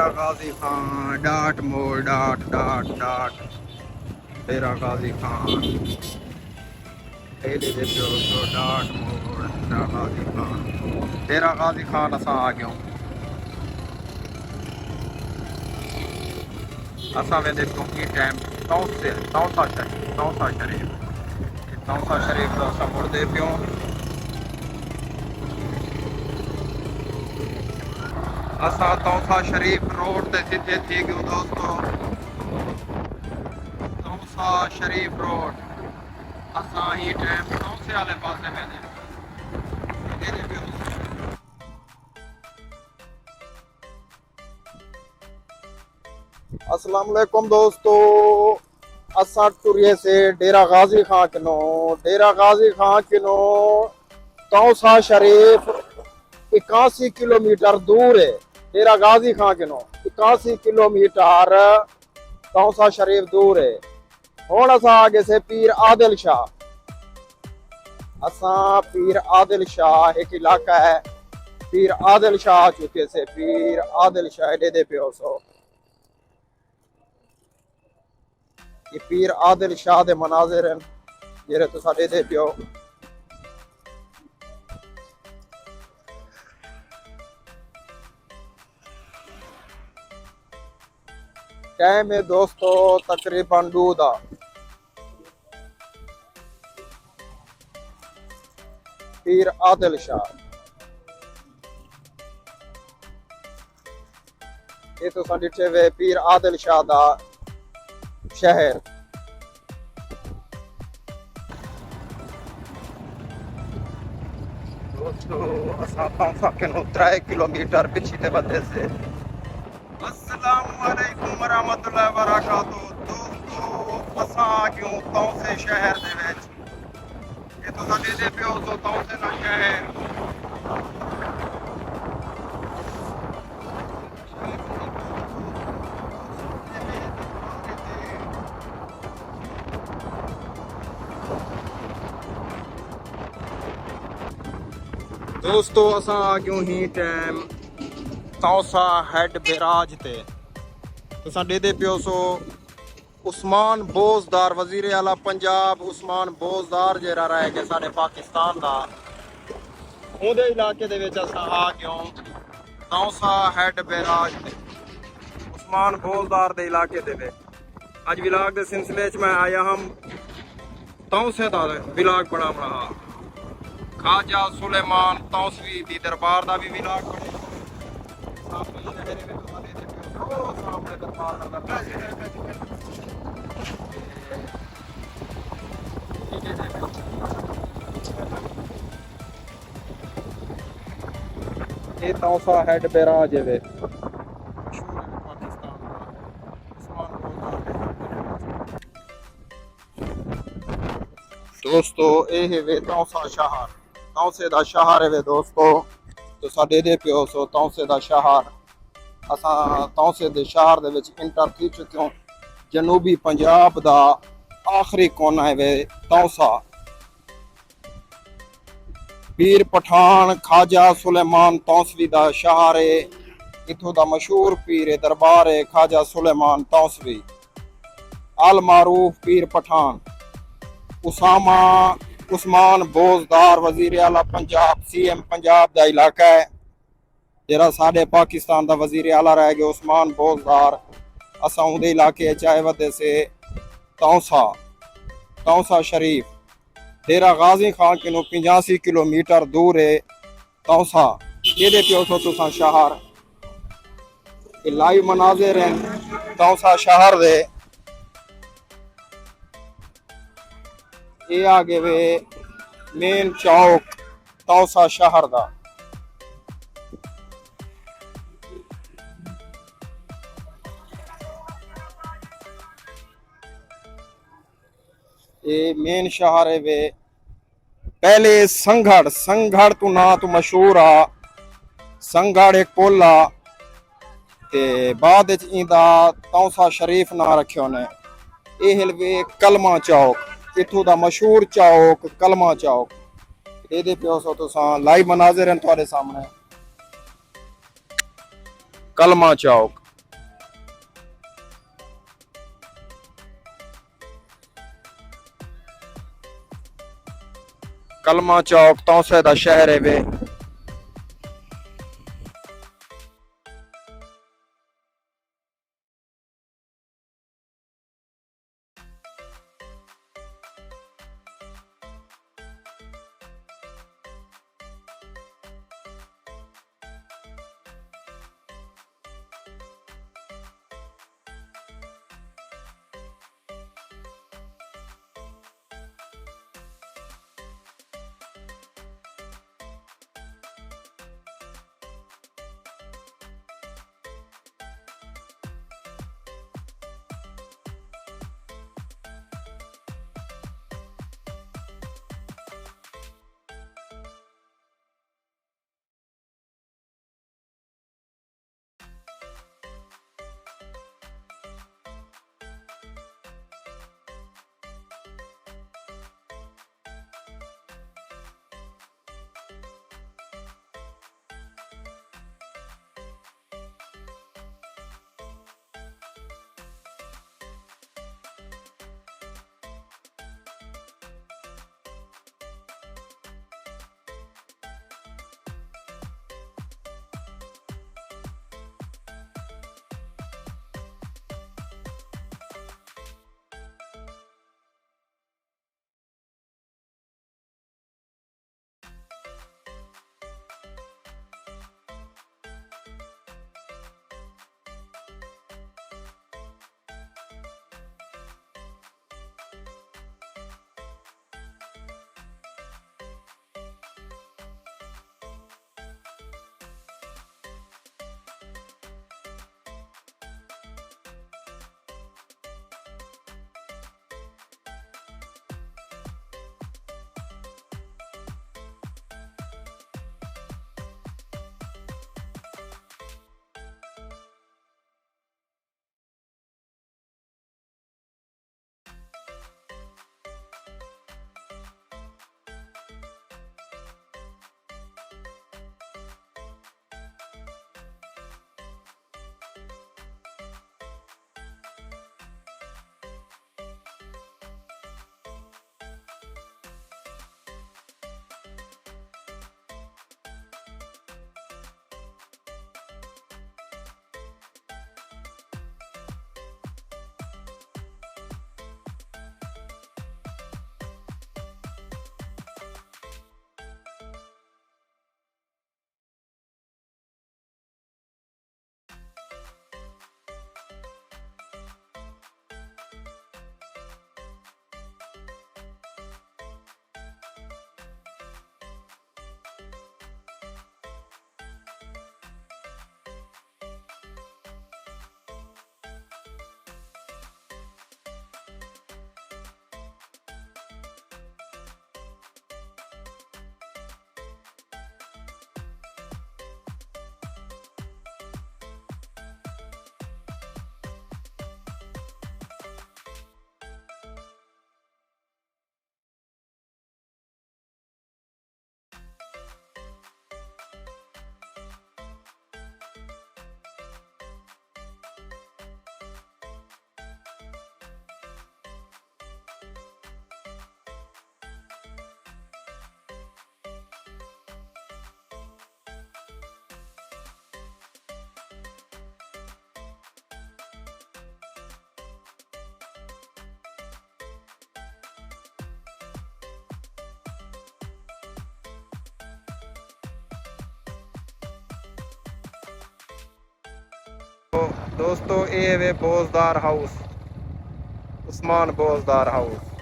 डेरा Ghazi Khan dot मोड़ dot dot dot डेरा Ghazi Khan dot मोड़ डेरा गाजी खान असा आ गयो असा वेंदे चौकी टाइम तौसा शरीफ तो असा मुड़दे पियो असा तौसा शरीफ रोड ते सीधे थी गयो दोस्तों तौसा शरीफ रोड असा ही टाइम तौसे वाले पासे में अस्सलाम वालेकुम दोस्तों असा टुरिये से डेरा गाजी खां किनो तौसा शरीफ 81 किलोमीटर दूर है। डेरा गाजी खां किनो 81 किलोमीटर तौसा शरीफ दूर है। हुण असा आगे से पीर आदिल शाह एक इलाका है पीर आदिल शाह आ चुके से पीर आदिल शाह एडे दे पियो सो ये पीर आदिल शाह दे मनाजिर हैं जेरे तुसा दे पियो टाइम है दोस्तों तकरीबन 2 दा पीर आदिल शाह ये तो डिठे वे पीर आदिल शाह दा शहर दोस्तों असा 3 किलोमीटर पीछे ते बदे से अस्सलाम वालेकुम वरहमतुल्लाहि वबरकातुहू दोस्तों असा क्यों तौसे शहर दे विच ये तो साडे दे पियो तो तौसे ना शहर दोस्तों असा क्यों ही टाइम तौसा हेड बैराज ते तुसा दे पियो सो उस्मान बोजदार वजीर आला पंजाब उस्मान बोजदार जेरा रह गया साडे पाकिस्तान दा ओदे इलाके दे विच असा आ क्यों तौसा हेड बैराज ते उस्मान बोजदार दे इलाके दे विच अज विलाग दे सिलसिले च मैं आया हम तौसे दा विलाग बना रहा खाजा सुलेमान तौसवी दी दरबार दा भी विलाग बने ये तौसा हेड बैराज है दोस्तों ये वे तौसा शहर तौसे दा शहर है वे दोस्तों तो साडे दे पियो सो तौसे दा शहर असा तौसे दे शहर दे विच इंटर थी चुके जनूबी पंजाब दा आखिरी कोना है वे तौसा पीर पठान खाजा सुलेमान तौसवी दा शहर है इथों दा मशहूर पीर दरबार है खाजा सुलेमान तौसवी अल मारूफ पीर पठान उस्मान बोजदार वजीर आला पंजाब CM पंजाब दा इलाका है जरा साडे पाकिस्तान दा वजीर आला रह गया उस्मान बोजदार असा उदे इलाके चाहे वदे से तौसा शरीफ डेरा गाजी खान किनो 85 किलोमीटर दूर है तौसा ये दे पियो सो तुसा शहर लाइव मनाजिर हैं तौसा शहर दे ये आगे वे मेन चौक तौसा शहर दा ये मेन शहर है वे पहले संघड़ तू ना तो मशहूर आ संघड़ एक पुल आ ते बाद इंदा तौसा शरीफ ना रखियो ने ये वे कलमा चौक इथों दा मशहूर चौक कलमा चौक ये पियो सो तुसा लाइव मनाजिर हैं तुहाडे सामने कलमा चौक ਕਲਮਾ ਚੌਕ ਤੌਸੇ ਦਾ ਸ਼ਹਿਰ ਹੈ ਵੇ। दोस्तों ये वे बोजदार हाउस, उस्मान बोजदार हाउस।